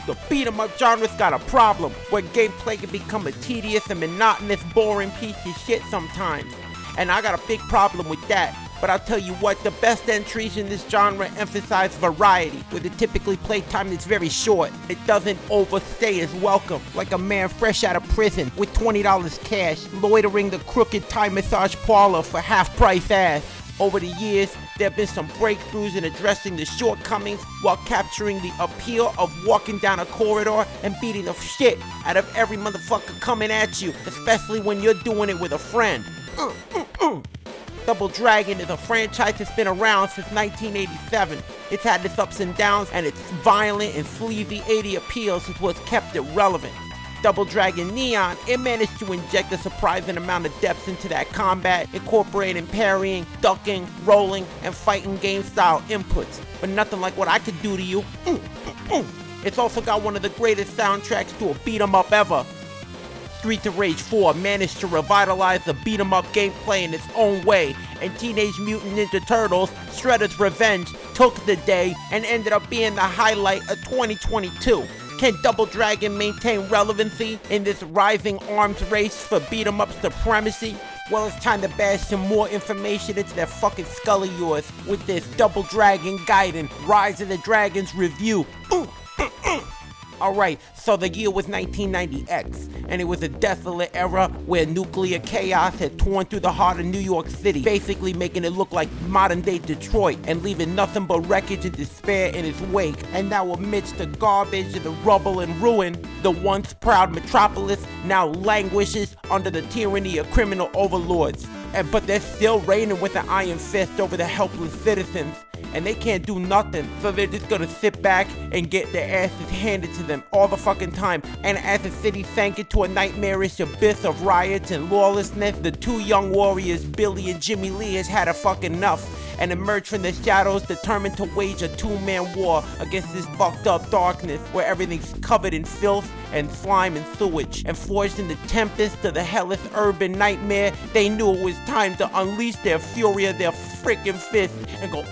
The beat 'em up genre's got a problem, where gameplay can become a tedious and monotonous, boring piece of shit sometimes. And I got a big problem with that. But I'll tell you what, the best entries in this genre emphasize variety, with a typically playtime that's very short. It doesn't overstay its welcome, like a man fresh out of prison with $20 cash, loitering the crooked Thai massage parlor for half-price ass. Over the years, there have been some breakthroughs in addressing the shortcomings while capturing the appeal of walking down a corridor and beating the shit out of every motherfucker coming at you, especially when you're doing it with a friend. Double Dragon is a franchise that's been around since 1987. It's had its ups and downs, and its violent and sleazy 80 appeals is what's kept it relevant. Double Dragon Neon, it managed to inject a surprising amount of depth into that combat, incorporating parrying, ducking, rolling, and fighting game style inputs, but nothing like what I could do to you. It's also got one of the greatest soundtracks to a beat 'em up ever. Streets of Rage 4 managed to revitalize the beat 'em up gameplay in its own way, and Teenage Mutant Ninja Turtles Shredder's Revenge took the day and ended up being the highlight of 2022. Can Double Dragon maintain relevancy in this rising arms race for beat 'em up supremacy? Well, it's time to bash some more information into that fucking skull of yours with this Double Dragon Gaiden Rise of the Dragons review. Alright, so the year was 1990X, and it was a desolate era where nuclear chaos had torn through the heart of New York City, basically making it look like modern-day Detroit, and leaving nothing but wreckage and despair in its wake. And now amidst the garbage and the rubble and ruin, the once proud metropolis now languishes under the tyranny of criminal overlords. But they're still reigning with an iron fist over the helpless citizens, and they can't do nothing, so they're just gonna sit back and get their asses handed to them all the fucking time. And as the city sank into a nightmarish abyss of riots and lawlessness, the two young warriors, Billy and Jimmy Lee, has had a fucking enough and emerged from the shadows determined to wage a two-man war against this fucked up darkness where everything's covered in filth and slime and sewage. And forged in the tempest of the hellish urban nightmare, they knew it was time to unleash their fury of their freaking fists and go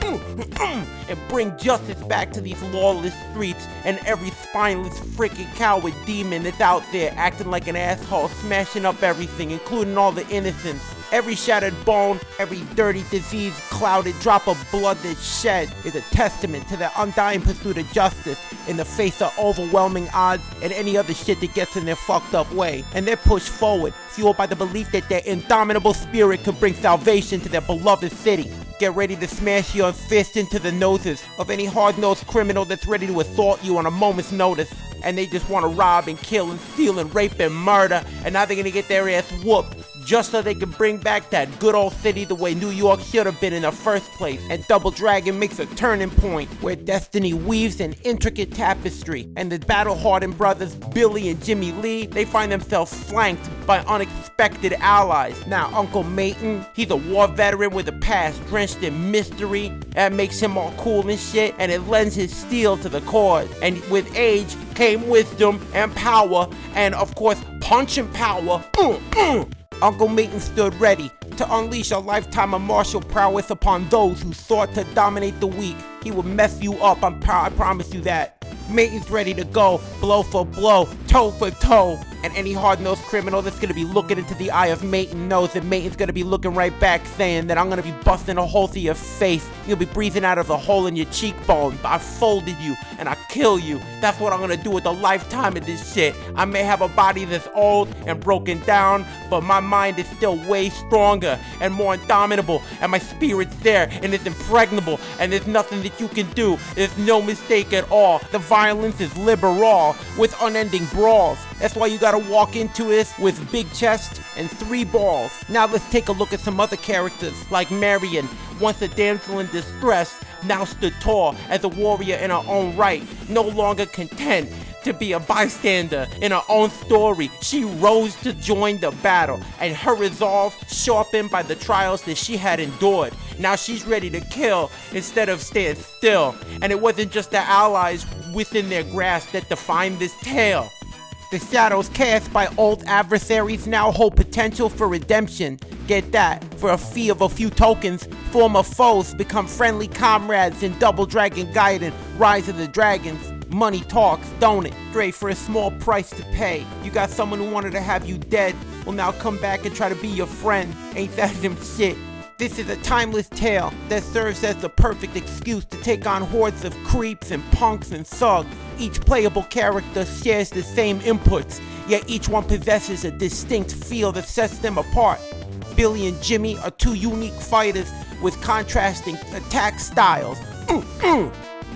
and bring justice back to these lawless streets and every spineless freaking coward demon that's out there acting like an asshole, smashing up everything, including all the innocents. Every shattered bone, every dirty, diseased, clouded drop of blood that's shed is a testament to their undying pursuit of justice in the face of overwhelming odds and any other shit that gets in their fucked up way. And they're pushed forward, fueled by the belief that their indomitable spirit could bring salvation to their beloved city. Get ready to smash your fist into the noses of any hard-nosed criminal that's ready to assault you on a moment's notice. And they just want to rob and kill and steal and rape and murder, and now they're gonna get their ass whooped just so they can bring back that good old city the way New York should have been in the first place. And Double Dragon makes a turning point where destiny weaves an intricate tapestry, and the battle-hardened brothers Billy and Jimmy Lee, they find themselves flanked by unexpected allies. Now, Uncle Mayton, he's a war veteran with a past drenched in mystery that makes him all cool and shit, and it lends his steel to the cause. And with age came wisdom and power, and of course, punching power. Uncle Mayton stood ready to unleash a lifetime of martial prowess upon those who sought to dominate the weak. He would mess you up, I promise you that. Mayton's ready to go, blow for blow, toe for toe. And any hard-nosed criminal that's gonna be looking into the eye of Mayton knows that Mayton's gonna be looking right back, saying that I'm gonna be busting a hole through your face. You'll be breathing out of the hole in your cheekbone. I folded you and I kill you. That's what I'm gonna do with a lifetime of this shit. I may have a body that's old and broken down, but my mind is still way stronger and more indomitable, and my spirit's there and it's impregnable, and there's nothing that you can do. There's no mistake at all. The violence is liberal with unending brawls. That's why you gotta walk into this with big chest and 3 balls. Now let's take a look at some other characters like Marion, once a damsel in distress, now stood tall as a warrior in her own right, no longer content to be a bystander in her own story. She rose to join the battle, and her resolve sharpened by the trials that she had endured. Now she's ready to kill instead of stand still. And it wasn't just the allies within their grasp that defined this tale. The shadows cast by old adversaries now hold potential for redemption. Get that? For a fee of a few tokens, former foes become friendly comrades in Double Dragon Gaiden Rise of the Dragons. Money talks, don't it? Straight for a small price to pay. You got someone who wanted to have you dead, will now come back and try to be your friend. Ain't that some shit? This is a timeless tale that serves as the perfect excuse to take on hordes of creeps and punks and thugs. Each playable character shares the same inputs, yet each one possesses a distinct feel that sets them apart. Billy and Jimmy are two unique fighters with contrasting attack styles,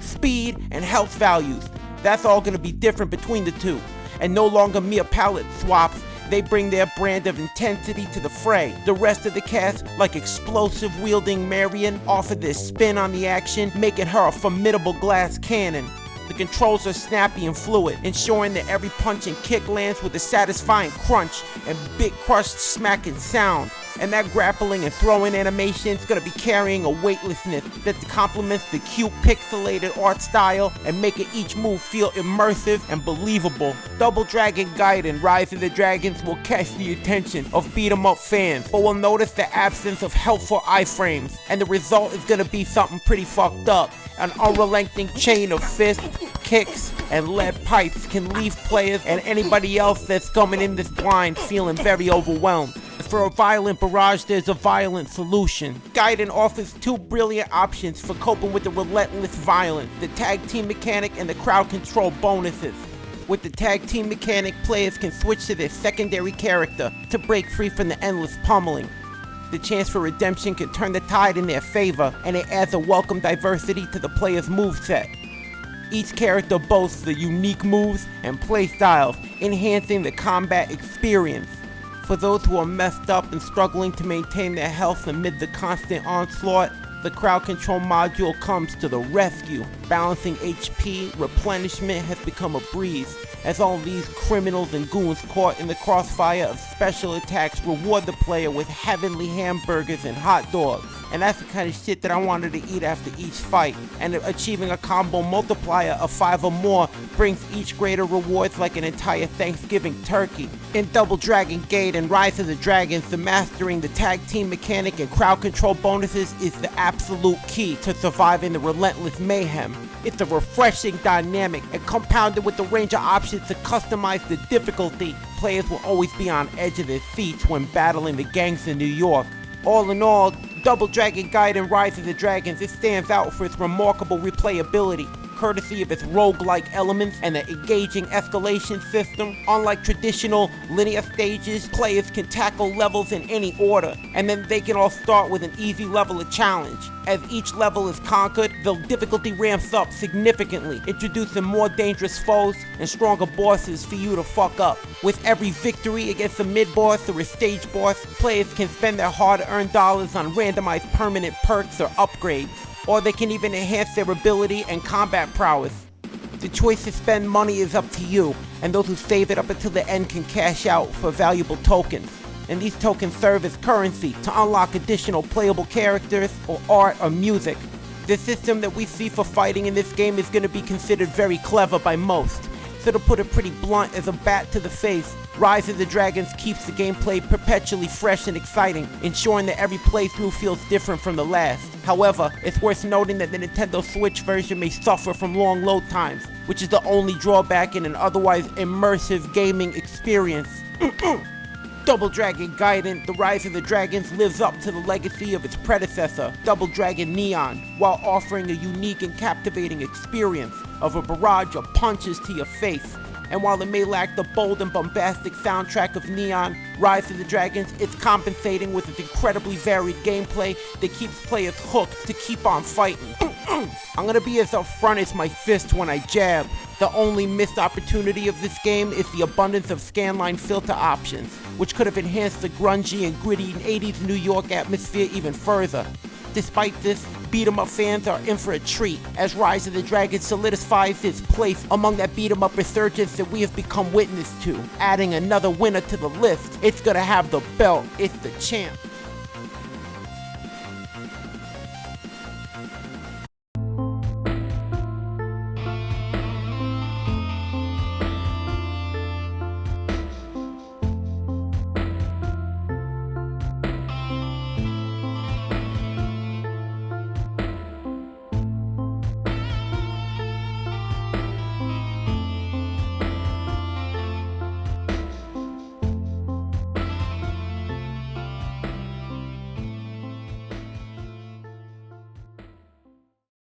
speed, and health values. That's all gonna be different between the two, and no longer mere palette swaps. They bring their brand of intensity to the fray. The rest of the cast, like explosive-wielding Marion, offer their spin on the action, making her a formidable glass cannon. The controls are snappy and fluid, ensuring that every punch and kick lands with a satisfying crunch and big crushed smacking sound. And that grappling and throwing animation is going to be carrying a weightlessness that complements the cute pixelated art style and making each move feel immersive and believable. Double Dragon Gaiden Rise of the Dragons will catch the attention of beat-em-up fans, but will notice the absence of helpful iframes, and the result is going to be something pretty fucked up. An unrelenting chain of fists, kicks, and lead pipes can leave players and anybody else that's coming in this blind feeling very overwhelmed. For a violent barrage, there's a violent solution. Gaiden offers two brilliant options for coping with the relentless violence: the tag team mechanic and the crowd control bonuses. With the tag team mechanic, players can switch to their secondary character to break free from the endless pummeling. The chance for redemption can turn the tide in their favor, and it adds a welcome diversity to the player's moveset. Each character boasts the unique moves and playstyles, enhancing the combat experience. For those who are messed up and struggling to maintain their health amid the constant onslaught, the crowd control module comes to the rescue. Balancing HP replenishment has become a breeze, as all these criminals and goons caught in the crossfire of special attacks reward the player with heavenly hamburgers and hot dogs. And that's the kind of shit that I wanted to eat after each fight. And achieving a combo multiplier of 5 or more brings each greater rewards like an entire Thanksgiving turkey. In Double Dragon Gaiden Rise of the Dragons, the mastering the tag team mechanic and crowd control bonuses is the absolute key to surviving the relentless mayhem. It's a refreshing dynamic, and compounded with the range of options to customize the difficulty, players will always be on edge of their seats when battling the gangs in New York. All in all, Double Dragon Gaiden Rise of the Dragons, it stands out for its remarkable replayability, courtesy of its roguelike elements and the engaging escalation system. Unlike traditional linear stages, players can tackle levels in any order, and then they can all start with an easy level of challenge. As each level is conquered, the difficulty ramps up significantly, introducing more dangerous foes and stronger bosses for you to fuck up. With every victory against a mid-boss or a stage boss, players can spend their hard-earned dollars on randomized permanent perks or upgrades, or they can even enhance their ability and combat prowess. The choice to spend money is up to you, and those who save it up until the end can cash out for valuable tokens. And these tokens serve as currency to unlock additional playable characters or art or music. The system that we see for fighting in this game is going to be considered very clever by most. So to put it pretty blunt, as a bat to the face, Rise of the Dragons keeps the gameplay perpetually fresh and exciting, ensuring that every playthrough feels different from the last. However, it's worth noting that the Nintendo Switch version may suffer from long load times, which is the only drawback in an otherwise immersive gaming experience. Double Dragon Gaiden, The Rise of the Dragons lives up to the legacy of its predecessor, Double Dragon Neon, while offering a unique and captivating experience of a barrage of punches to your face. And while it may lack the bold and bombastic soundtrack of Neon, Rise of the Dragons is compensating with its incredibly varied gameplay that keeps players hooked to keep on fighting. I'm gonna be as upfront as my fist when I jab. The only missed opportunity of this game is the abundance of scanline filter options, which could have enhanced the grungy and gritty 80s New York atmosphere even further. Despite this, beat-em-up fans are in for a treat, as Rise of the Dragon solidifies its place among that beat-em-up resurgence that we have become witness to. Adding another winner to the list, it's gonna have the belt. It's the champ.